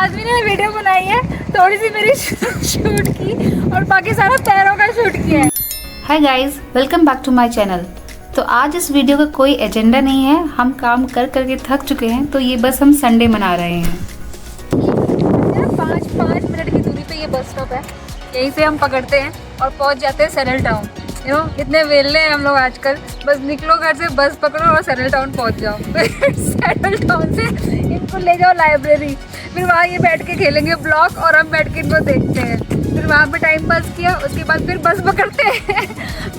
आदमी ने वीडियो बनाई है, थोड़ी सी मेरी शूट की और बाकी सारा पैरों का शूट किया है। Hi guys, welcome back to my channel. तो आज इस वीडियो का कोई एजेंडा नहीं है, हम काम कर करके थक चुके हैं, तो ये बस हम संडे मना रहे हैं। 5 मिनट की दूरी पे ये बस स्टॉप है, यहीं से हम पकड़ते हैं और पहुंच जाते हैं सैरल टाउन। यू नो, इतने वेले हैं हम लोग आजकल, बस निकलो घर से, बस पकड़ो और सैरल टाउन पहुंच जाओ। सैरल टाउन से इनको ले जाओ लाइब्रेरी, फिर वहाँ ये बैठ के खेलेंगे ब्लॉक और हम बैठ के इनको देखते हैं। फिर वहाँ पे टाइम पास किया, उसके बाद फिर बस पकड़ते हैं।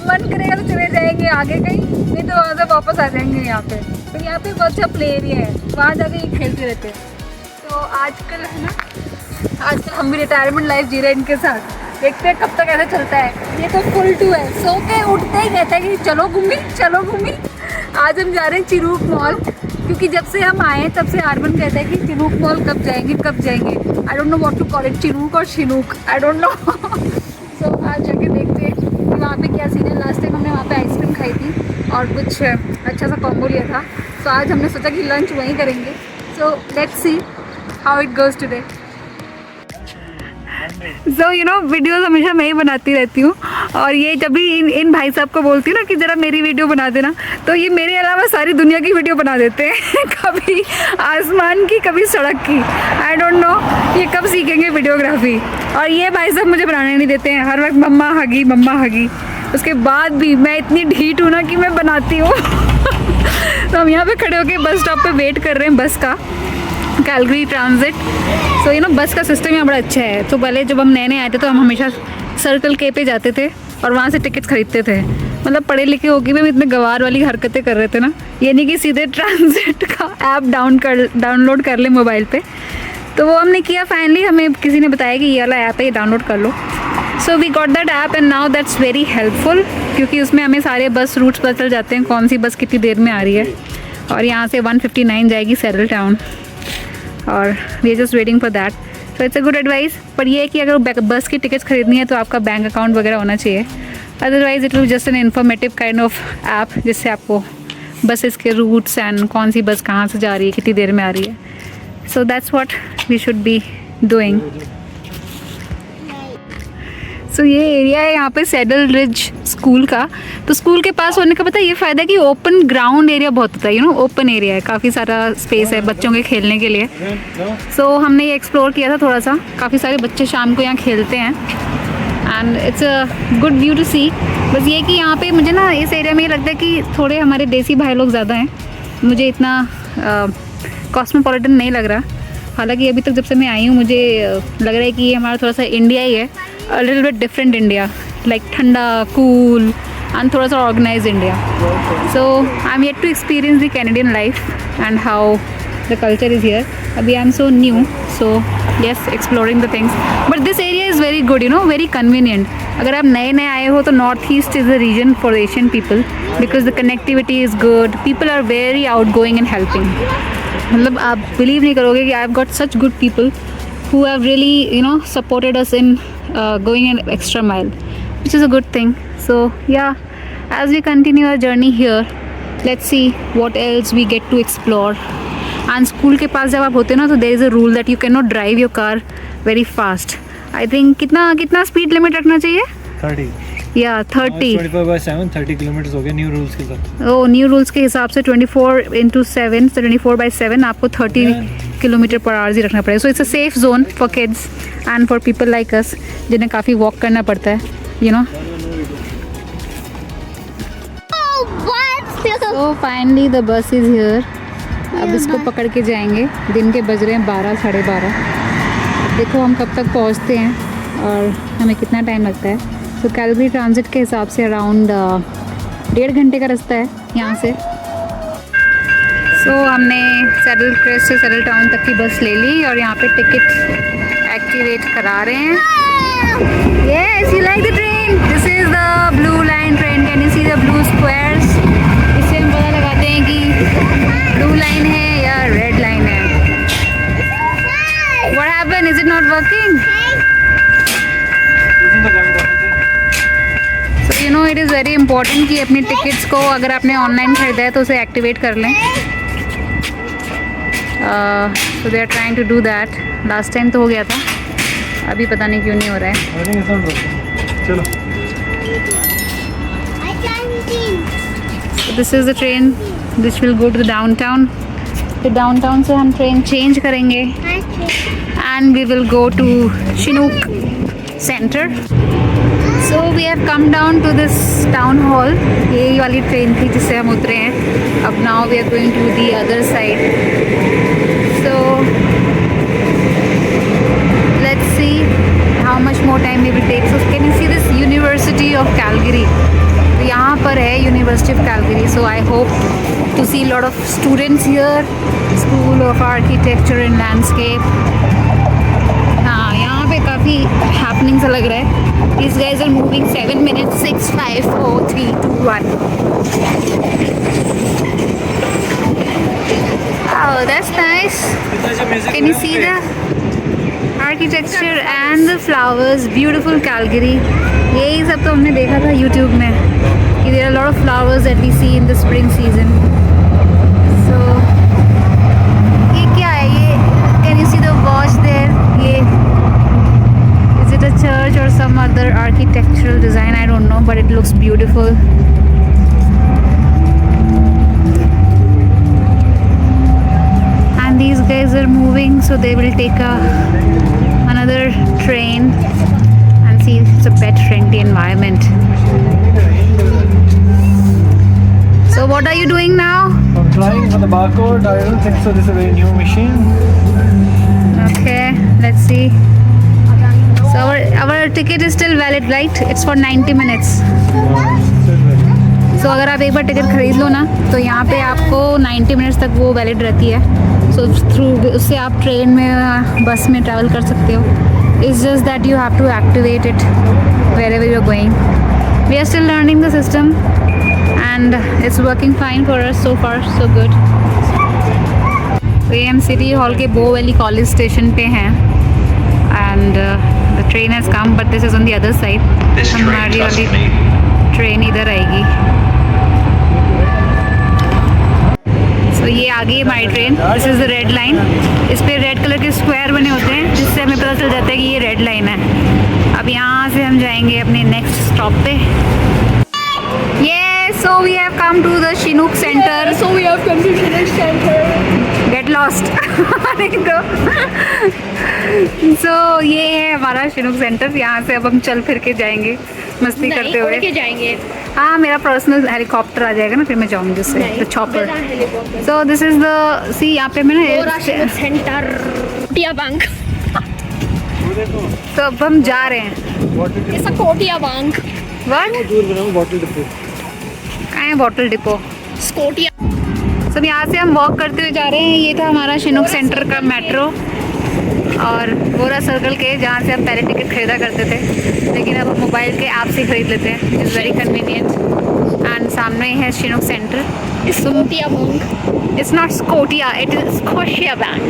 मन करेगा तो चले जाएंगे आगे कहीं, नहीं तो वहाँ से वापस आ जाएंगे यहाँ पे। तो यहाँ पे बहुत अच्छा प्ले एरिया है, वहाँ जाके ये खेलते रहते हैं। तो आजकल है ना, आजकल हम भी रिटायरमेंट लाइफ जी रहे हैं इनके साथ, देखते हैं कब तक ऐसे चलता है। ये तो फुल टू है, सो के उठते ही कहते हैं कि चलो घूमी चलो घूमी। आज हम जा रहे हैं चिरूक मॉल, क्योंकि जब से हम आए तब से आर्बन कहता है कि चिरूक मॉल कब जाएंगे कब जाएंगे। I don't know what to call it, चिरूक और Chinook, I don't know. So आज जाके देखते हैं कि वहाँ पे क्या सीन है। लास्ट टाइम हमने वहाँ पे आइसक्रीम खाई थी और कुछ अच्छा सा कॉम्बो लिया था, तो आज हमने सोचा कि लंच वहीं करेंगे। सो let's see how it goes today. So you know, videos हमेशा मैं ही बनाती रहती हूँ, और ये जब भी इन भाई साहब को बोलती हूँ ना कि ज़रा मेरी वीडियो बना देना, तो ये मेरे अलावा सारी दुनिया की वीडियो बना देते हैं। कभी आसमान की, कभी सड़क की। आई डोंट नो ये कब सीखेंगे वीडियोग्राफी। और ये भाई साहब मुझे बनाने नहीं देते हैं, हर वक्त मम्मा हगी मम्मा हगी। उसके बाद भी मैं इतनी ढीठ हूँ ना कि मैं बनाती हूँ। तो हम यहाँ पे खड़े होकर बस स्टॉप पे वेट कर रहे हैं बस का, Calgary transit. So you know, बस का सिस्टम यहाँ बड़ा अच्छा है। तो पहले जब हम नए नए आए थे तो हम हमेशा सर्कल के पे जाते थे और वहाँ से टिकट्स खरीदते थे। मतलब पढ़े लिखे होके भी हम इतने गवार वाली हरकतें कर रहे थे ना, ये नहीं कि सीधे ट्रांजिट का ऐप डाउनलोड कर ले मोबाइल पे। तो वो हमने किया, फाइनली हमें किसी ने बताया कि ये वाला ऐप है, ये डाउनलोड कर लो। So we got that app and now that's very helpful, क्योंकि उसमें हमें सारे बस रूट्स पता चल जाते हैं, कौन सी बस कितनी देर में आ रही है। और यहाँ से 159 जाएगी सैरल टाउन, और we are just waiting for that. So it's a good advice. पर ये है कि अगर बस की टिकट्स खरीदनी है तो आपका बैंक अकाउंट वगैरह होना चाहिए, otherwise it will just an informative kind of app, जिससे आपको बसेस के रूट्स एंड कौन सी बस कहाँ से जा रही है, कितनी देर में आ रही है। So that's what we should be doing. So ये एरिया है यहाँ पे सैडल रिज स्कूल का। तो स्कूल के पास होने का पता है ये फ़ायदा है कि ओपन ग्राउंड एरिया बहुत होता है, यू नो, ओपन एरिया है, काफ़ी सारा स्पेस है बच्चों के खेलने के लिए। सो हमने ये एक्सप्लोर किया था थोड़ा सा, काफ़ी सारे बच्चे शाम को यहाँ खेलते हैं and it's a good view to see. बस ये कि यहाँ पे मुझे ना इस एरिया में ये लगता है कि थोड़े हमारे देसी भाई लोग ज़्यादा हैं, मुझे इतना कॉस्मोपॉलिटन नहीं लग रहा। हालांकि अभी तक जब से मैं आई हूँ मुझे लग रहा है कि ये हमारा थोड़ा सा इंडिया ही है, a little bit different India, like ठंडा, cool and थोड़ा सा organized India. So I'm yet to experience the Canadian life and how the culture is here. अभी I'm so new, so yes, exploring the things. But this area is very good, you know, very convenient. अगर आप नए नए आए हो तो North East is a region for Asian people because the connectivity is good. People are very outgoing and helping. मतलब आप believe नहीं करोगे कि I've got such good people who have really, you know, supported us in going an extra mile, which is a good thing. So yeah, as we continue our journey here, let's see what else we get to explore. And school के पास जब आप होते हो ना, तो there is a rule that you cannot drive your car very fast. I think कितना speed limit रखना चाहिए? 30. Yeah, 30. 24/7 30 किलोमीटर हो गया न्यू रूल्स के साथ। ओ, न्यू रूल्स के हिसाब से 24/7, so 24/7 आपको 30 किलोमीटर पर आवर ही रखना पड़ेगा। सो it's a safe zone for kids and for people like us जिन्हें काफ़ी वॉक करना पड़ता है, you know. So finally the bus is here. अब इसको पकड़ के जाएंगे। दिन के बज रहे हैं 12, 12:30। देखो हम कब तक पहुंचते हैं और हमें कितना टाइम लगता है। तो कैलगरी ट्रांजिट के हिसाब से अराउंड 1.5 घंटे का रास्ता है यहाँ से। सो हमने सैडल क्रेस्ट से सैडल टाउन तक की बस ले ली और यहाँ पे टिकट एक्टिवेट करा रहे हैं। Yes, you like the train? This is the blue line train. Can you see the blue squares? इससे हम पता लगाते हैं कि ब्लू लाइन है या रेड लाइन है। What happened? Is it not working? So you know it is very important कि अपनी टिकट्स को अगर आपने ऑनलाइन खरीदा है तो उसे एक्टिवेट कर लें। So they are trying to do that. Last time तो हो गया था, अभी पता नहीं क्यों नहीं हो रहा है। I think it's not working. चलो this is the train which will go to the downtown. फिर डाउनटाउन से हम ट्रेन चेंज करेंगे and we will go to Chinook centre. So we have come down to this town hall. यही वाली train थी जिससे हम उतरे हैं। अब now we are going to the other side. So let's see how much more time we will take. So can you see this university of Calgary. तो यहाँ पर है university of Calgary. So I hope to see lot of students here, school of architecture and landscape. हाँ, यहाँ पे काफ़ी happening सा लग रहा है। These guys are moving 7 minutes, 6, 5, 4, 3, 2, 1. Oh, that's nice. Can you see the architecture and the flowers? Beautiful Calgary. यही सब तो हमने देखा था YouTube में कि there are a lot of flowers that we see in the spring season. So ये क्या है? ये can you see the watch there? ये is it a church or some other architectural design? I don't know, but it looks beautiful. And these guys are moving, so they will take another train and see it's a pet friendly environment. So what are you doing now? I'm trying for the barcode. I don't think so. This is a very new machine. Okay, let's see. So our ticket is still valid, right? It's for 90 minutes. So अगर आप एक बार ticket खरीद लो ना तो यहाँ पे आपको 90 minutes तक वो वैलिड रहती है। सो थ्रू उससे आप ट्रेन में, बस में ट्रैवल कर सकते हो। It's just that you have to activate it wherever you are going. We are still learning the system and it's working fine for us so far so good. तो ये हम city hall के बो valley college station पे हैं and the train has come but this is on the other side. हमारी वाली train इधर आएगी। सो ये आ गई हमारी train. This is the red line. इस पे रेड कलर के स्क्वायर बने होते हैं जिससे हमें पता चल जाता है कि ये रेड लाइन है। अब यहाँ से हम जाएंगे अपने नेक्स्ट स्टॉप पे। ये so we have come to the Chinook centre. So we have come to Shinuк Center. Get lost. So ये है हमारा शिनूक सेंटर। यहाँ से अब हम चल फिर के जाएंगे मस्ती करते हुए। के जाएंगे। हाँ, मेरा पर्सनल हेलीकॉप्टर आ जाएगा ना, फिर मैं जाऊँगी उससे, the chopper. So this is the sea. यहाँ पे मैंने सेंटर कोटिया बैंक। तो अब हम जा रहे हैं। ऐसा कोटिया बैंक। What? दूर बनाओ बॉटल डिपो। कहाँ है बॉटल डिपो? स्कोटिया। सब यहाँ से हम वॉक करते हुए जा रहे हैं। ये था हमारा शिनूक सेंटर का मेट्रो और पूरा सर्कल के जहाँ से हम पहले टिकट खरीदा करते थे, लेकिन अब हम मोबाइल के ऐप से खरीद लेते हैं। It's very convenient. एंड सामने ही है Chinook centre. Scotia bank. It's not Scotia, it is Scotia bank.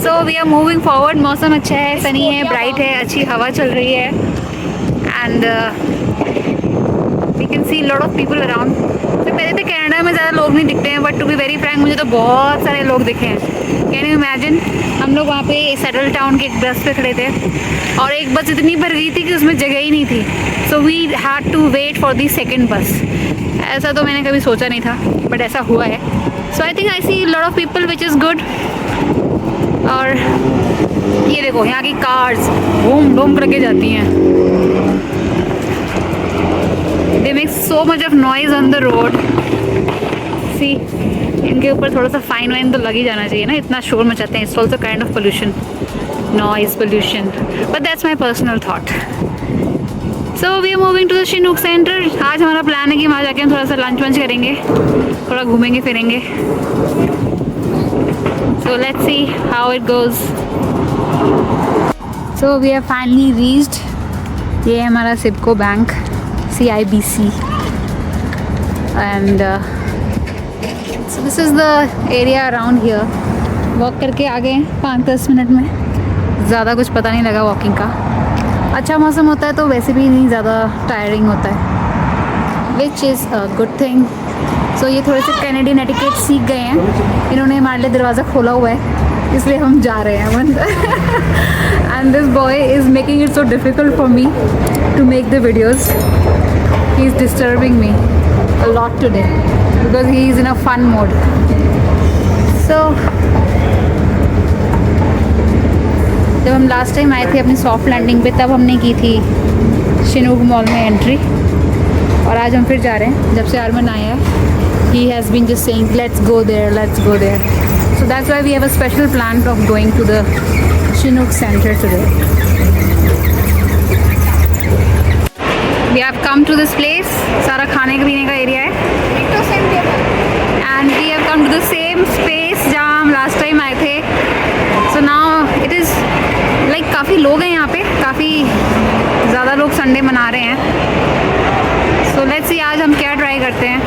So we are moving forward. मौसम अच्छा है, सनी है, ब्राइट है, अच्छी हवा चल रही है and we can see lot of people around. तो पहले तो कनाडा में ज़्यादा लोग नहीं दिखते हैं but to be very frank मुझे तो बहुत सारे लोग दिखे हैं। Can you imagine? हम लोग वहाँ पे सेटल टाउन के एक बस पे खड़े थे और एक बस इतनी भर गई थी कि उसमें जगह ही नहीं थी। So we had to wait for the second bus. ऐसा तो मैंने कभी सोचा नहीं था बट ऐसा हुआ है। So I think I see lot of people which is good. और ये देखो यहाँ की कार्स घूम घूम करके जाती हैं। They make so much of noise on the road. See, इनके ऊपर थोड़ा सा फाइन वाइन तो लग ही जाना चाहिए ना, इतना शोर मचाते हैं। It's also kind of pollution, noise pollution, but that's my personal thought. So we are moving to the Chinook centre. आज हमारा प्लान है कि वहाँ जाके हम थोड़ा सा लंच वंच करेंगे, थोड़ा घूमेंगे फिरेंगे। So let's see how it goes. So we have finally reached. ये है हमारा सिपको bank, CIBC, and so this is the area around here. Walk करके आ गए 5-10 मिनट में, ज़्यादा कुछ पता नहीं लगा वॉकिंग का। अच्छा मौसम होता है तो वैसे भी नहीं ज़्यादा टायरिंग होता है, which is a good thing. So ये थोड़े से कैनेडियन एटिकेट सीख गए हैं। इन्होंने हमारे लिए दरवाज़ा खोला हुआ है इसलिए हम जा रहे हैं मंदिर। And this boy is making it so difficult for me to make the videos. He is disturbing me a lot today because he is in a fun mode. So जब हम लास्ट टाइम आए थे अपनी soft landing पे, तब हमने की थी शिनूक मॉल में एंट्री, और आज हम फिर जा रहे हैं। जब से आर्मन आया है, he has been just saying let's go there, let's go there. So that's why we have a special plan of going to the Chinook Center today. We have come to this place, सारा खाने पीने का area है, and we have come to the same space जहाँ हम last time आए थे. So now it is like काफ़ी लोग हैं यहाँ पे, काफ़ी ज़्यादा लोग संडे मना रहे हैं. So let's see आज हम क्या ट्राई करते हैं.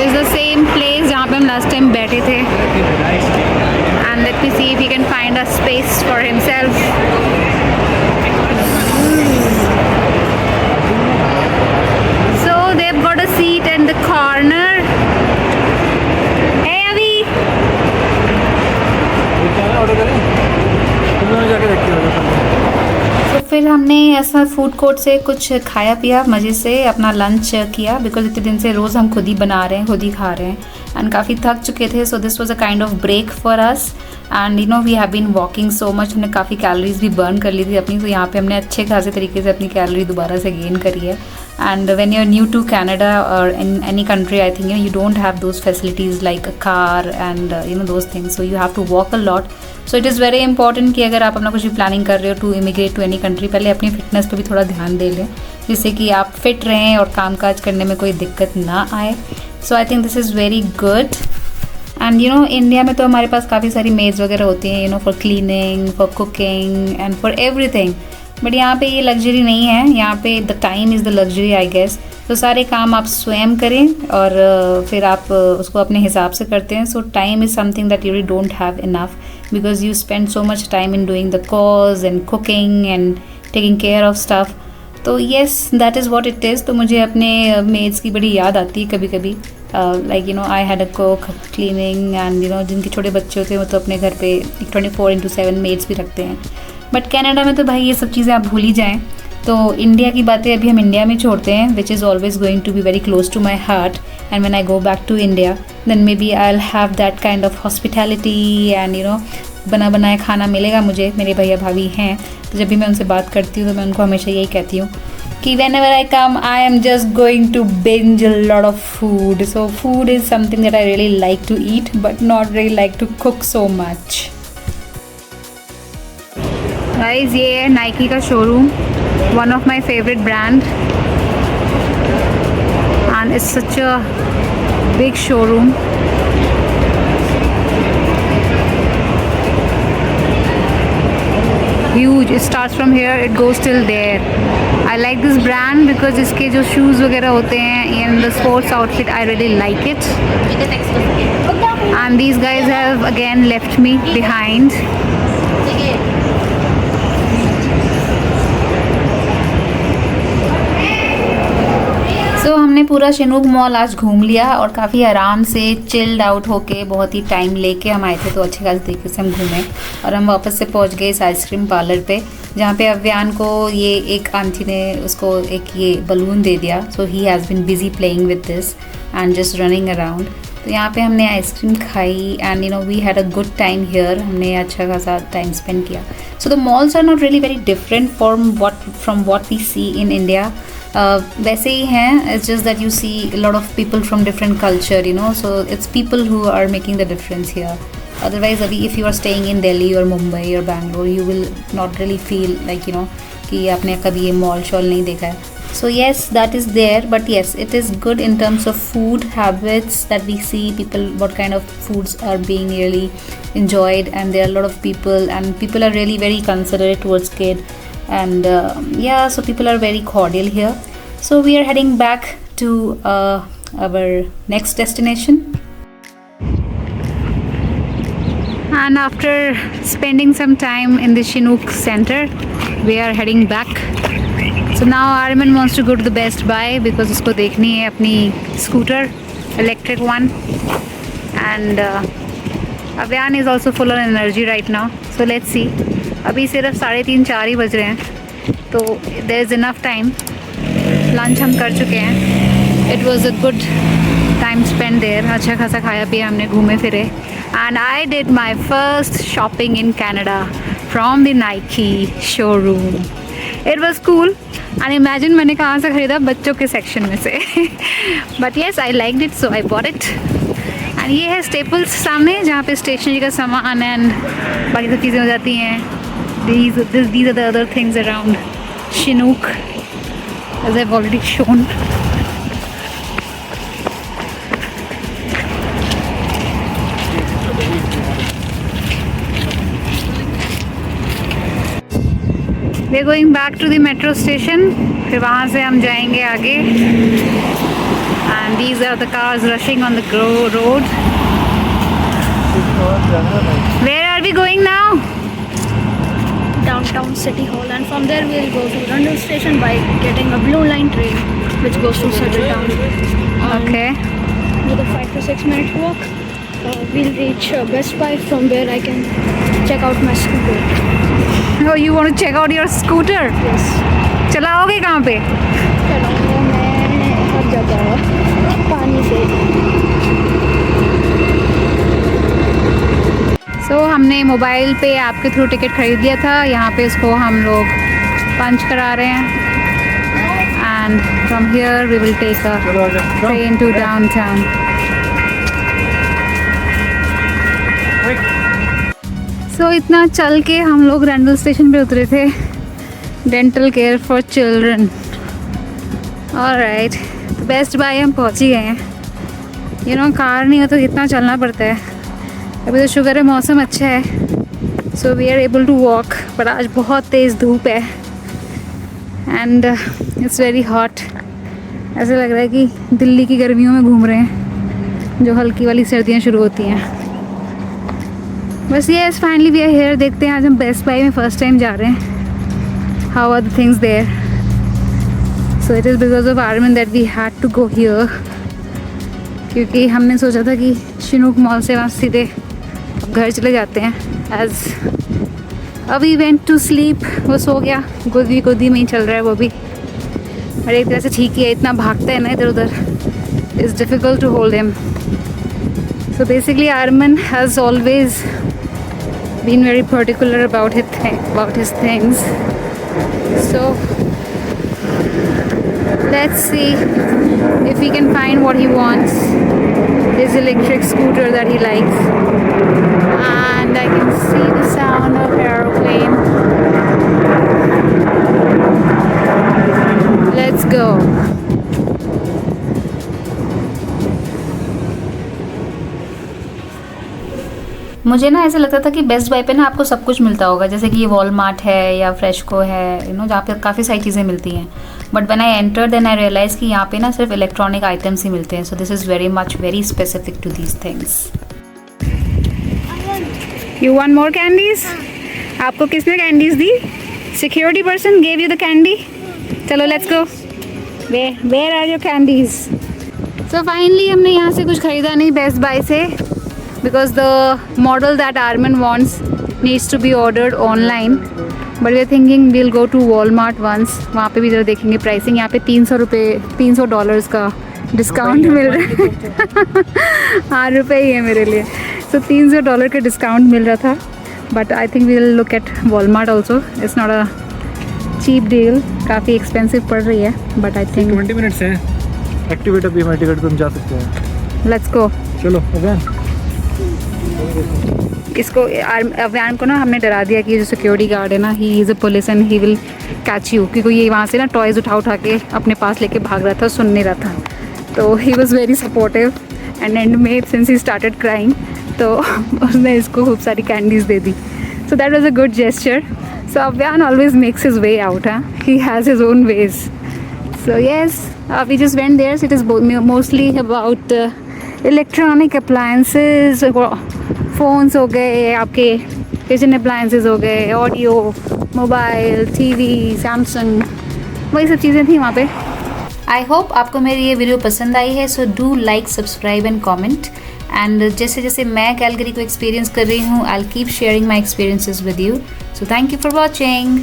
It's the same place जहाँ पे हम last time बैठे थे, and let me see if he can find a space for himself. So they've got a seat in the corner. Hey Avi. Order करें? जाके देखते हैं। तो फिर हमने ऐसा फूड कोर्ट से कुछ खाया पिया, मज़े से अपना लंच किया, बिकॉज इतने दिन से रोज़ हम खुद ही बना रहे हैं, खुद ही खा रहे हैं, एंड काफ़ी थक चुके थे. So this was a kind of break for us, and you know we have been walking so much. हमने काफ़ी कैलोरीज भी बर्न कर ली थी अपनी, तो यहाँ पे हमने अच्छे खासे तरीके से अपनी कैलोरी दोबारा से गेन करी है. And when you are new to Canada or in any country, I think you don't have those facilities like a car and you know those things, so you have to walk a lot. So it is very important कि अगर आप अपना कुछ भी planning कर रहे हो to immigrate to any country, पहले अपनी फिटनेस पे भी थोड़ा ध्यान दे लें, जिससे कि आप फिट रहें और कामकाज करने में कोई दिक्कत ना आए. So I think this is very good. And you know India में तो हमारे पास काफ़ी सारी मेड्स वगैरह होती हैं, you know for cleaning, for cooking and for everything. But यहाँ पे ये लग्जरी नहीं है. यहाँ पे the time is the luxury I guess. तो सारे काम आप स्वयं करें और फिर आप उसको अपने हिसाब से करते हैं. सो time is something that you don't have enough, because you spend so much time in doing the chores and cooking and taking care of stuff. तो yes, that is what it is. तो मुझे अपने maids की बड़ी याद आती है कभी कभी. Like you know I had a cook, cleaning and you know जिनके छोटे बच्चे होते हैं वो तो अपने घर पे 24/7 maids भी रखते हैं. बट कनाडा में तो भाई ये सब चीज़ें आप भूल ही जाएँ. तो इंडिया की बातें अभी हम इंडिया में छोड़ते हैं, which is always going to be very close to my heart. And when I go back to India then maybe I will have that kind of hospitality and you know बना बनाया खाना मिलेगा मुझे. मेरे भैया भाभी हैं, तो जब भी मैं उनसे बात करती हूँ तो मैं उनको हमेशा यही कहती हूँ कि whenever I come I am just going to binge a lot of food. So food is something that I really like to eat but not really like to cook so much. Guys, ये है Nike का showroom, one of my favorite brand, and it's such a big showroom. Huge. It starts from here, it goes till there. I like this brand because इसके जो shoes वगैरह होते हैं and the sports outfit, I really like it. And these guys have again left me behind. तो हमने पूरा Chinook mall आज घूम लिया और काफ़ी आराम से चिल्ड आउट होके बहुत ही टाइम लेके हम आए थे, तो अच्छे खासे तरीके से हम घूमे और हम वापस से पहुंच गए इस आइसक्रीम पार्लर पे, जहाँ पे अव्यान को ये एक आंटी ने उसको एक ये बलून दे दिया. So he has been busy playing with this and just running around. तो यहाँ पे हमने आइसक्रीम खाई and you know we had a good time here. हमने अच्छा खासा टाइम स्पेंड किया. So the malls are not really very different from what we see in India. वैसे ही हैं, it's just that you see lot of people from different culture, you know, so it's people who are making the difference here. Otherwise अभी if you are staying in Delhi or Mumbai or Bangalore you will not really feel like you know कि आपने कभी ये mall shawl नहीं देखा है. So yes, that is there, but yes, it is good in terms of food habits that we see people, what kind of foods are being really enjoyed, and there are a lot of people, and people are really very considerate towards kid, and yeah, so people are very cordial here. So we are heading back to our next destination. And after spending some time in the Chinook Center, we are heading back. So now Arman wants to go to the Best Buy because उसको देखनी है अपनी scooter, electric one, and Avyan is also full on energy right now. So let's see. अभी सिर्फ 3:30-4 ही बज रहे हैं, तो there is enough time. Lunch हम कर चुके हैं. It was a good time spent there. अच्छा खासा खाया पिया हमने, घूमे फिरे. And I did my first shopping in Canada from the Nike showroom. It was cool. And imagine मैंने कहाँ से ख़रीदा, बच्चों के सेक्शन में से. But yes, I liked it, so I bought it. And ये है स्टेपल्स सामने, जहाँ पे स्टेशनरी का सामान एंड बाकी सब चीज़ें हो जाती हैं. These are the other things around Chinook, as I've already shown. We're going back to the metro station. फिर वहाँ से हम जाएंगे आगे. And these are the cars rushing on the road. Where are we going now? Downtown City Hall, and from there we'll go to Rundle Station by getting a blue line train which goes to Circle Town. Okay. With a 5 to 6 minute walk, we'll reach Best Buy. From where I can check out my scooter. Oh, you want to check out your scooter? Yes. चलाओगे कहाँ पे? चलाऊंगा मैं हर जगह पानी से. So हमने mobile पे ऐप के थ्रू टिकट खरीद लिया था. यहाँ पे इसको हम लोग पंच करा रहे हैं. And from here we will take a train to downtown. So इतना चल के हम लोग रेंडल स्टेशन पे उतरे थे. Dental care for children. Alright, तो बेस्ट बाय हम पहुँच ही गए हैं. यू नो, कार नहीं हो तो कितना चलना पड़ता है. अभी तो शुगर है मौसम अच्छा है, so we are able to walk. But आज बहुत तेज़ धूप है एंड इट्स वेरी हॉट. ऐसा लग रहा है कि दिल्ली की गर्मियों में घूम रहे हैं, जो हल्की वाली सर्दियाँ शुरू होती हैं. बस ये फाइनली वी आर हेयर. देखते हैं आज हम बेस्ट बाय में फ़र्स्ट टाइम जा रहे हैं. How are the things there? So it is because of Arman that we had to go here, क्योंकि हमने सोचा था कि चिनूक मॉल से वहाँ सीधे घर चले जाते हैं. एज अभी वेंट टू स्लीप, वो सो गया. गोदी में ही चल रहा है वो भी, और एक तरह से ठीक ही है. इतना भागता है ना इधर उधर, it's difficult to hold him. So basically Arman has always been very particular about his things. So let's see if we can find what he wants. His electric scooter that he likes. And I can see the sound of aeroplane. Let's go. मुझे ना ऐसा लगता था कि best bye पे ना आपको सब कुछ मिलता होगा, जैसे कि ये वॉलमार्ट है या फ्रेशको है, यू नो, जहाँ पे काफ़ी सारी चीज़ें मिलती हैं. But when I enter then I realise कि यहाँ पे ना सिर्फ इलेक्ट्रॉनिक आइटम्स ही मिलते हैं. So this is very specific to these things. You want more candies? आपको किसने कैंडीज दी? Security person gave you the candy? चलो let's go. Where are your candies? So finally हमने यहाँ से कुछ ख़रीदा नहीं बेस्ट बाय से, because the model that Arman wants needs to be ordered online. But we are thinking we'll go to Walmart once. वहाँ पे भी ज़रा देखेंगे प्राइसिंग. यहाँ पे $300 का डिस्काउंट मिल रहा है. ₹8 ही है मेरे लिए. So $300 का डिस्काउंट मिल रहा था. But I think we'll look at Walmart also. It's not a cheap deal. काफ़ी एक्सपेंसिव पड़ रही है. But I think 20 मिनट्स है. एक्टिवेट अभी हमारी टिकट तुम जा सकते हैं. Let's go. चलो अवैन. इसको अवैन को ना हमने डरा दिया कि जो सिक्योरिटी गार्ड है ना, he is a police and he will catch you, क्योंकि ये वहाँ से ना टॉयज़ उठा के अपने पास लेके भाग रहा था, सुन नहीं रहा था. तो he was very supportive and end में सिंस ही स्टार्टेड क्राइंग, तो उसने इसको खूब सारी कैंडीज़ दे दी. So that was a good gesture. So Avaan always makes his way out. He has his own ways. So yes, we just went there. It is mostly about electronic appliances. Phones हो गए, आपके kitchen appliances हो गए, audio, mobile, TV, Samsung, वही सब चीज़ें थी वहाँ पे. आई होप आपको मेरी ये वीडियो पसंद आई है. So do like, subscribe and comment. And जैसे जैसे मैं कैलगरी को एक्सपीरियंस कर रही हूँ, I will keep sharing my experiences with you. So thank you for watching.